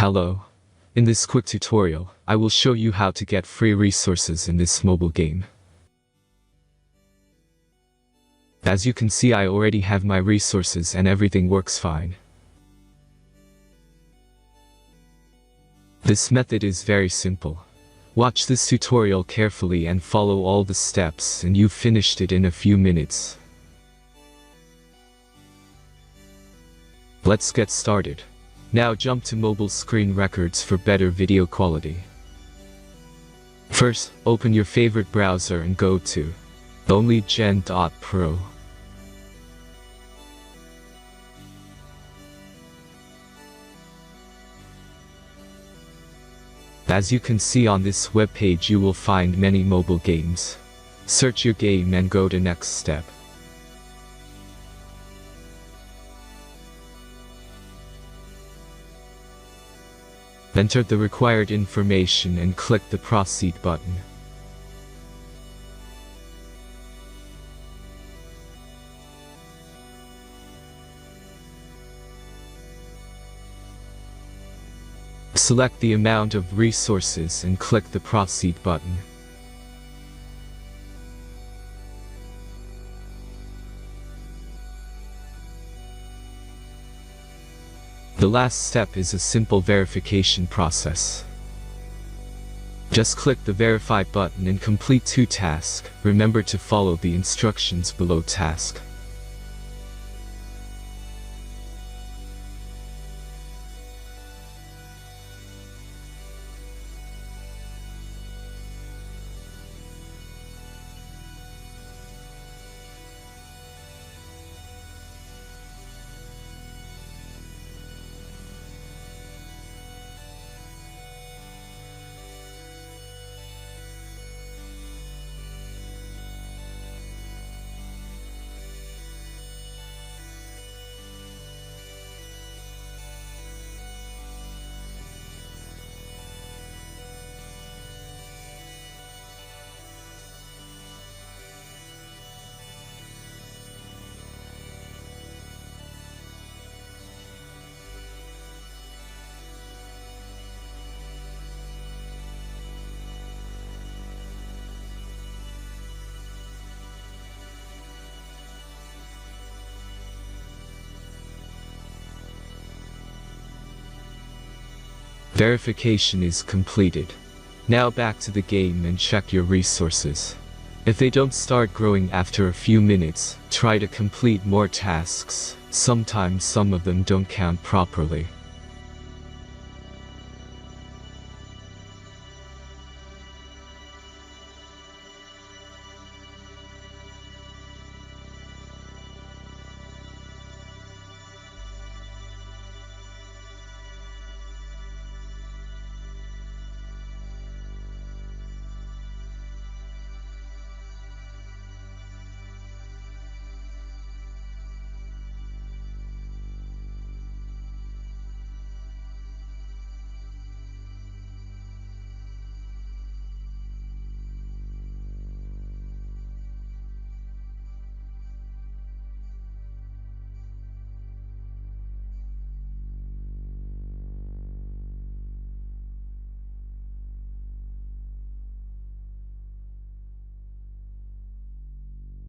Hello. In this quick tutorial, I will show you how to get free resources in this mobile game. As you can see, I already have my resources and everything works fine. This method is very simple. Watch this tutorial carefully and follow all the steps and you've finished it in a few minutes. Let's get started. Now jump to mobile screen records for better video quality. First, open your favorite browser and go to onlygen.pro. As you can see on this web page, you will find many mobile games. Search your game and go to next step. Enter the required information and click the Proceed button. Select the amount of resources and click the Proceed button. The last step is a simple verification process. Just click the Verify button and complete 2 tasks. Remember to follow the instructions below task. Verification is completed. Now back to the game and check your resources. If they don't start growing after a few minutes, try to complete more tasks. Sometimes some of them don't count properly.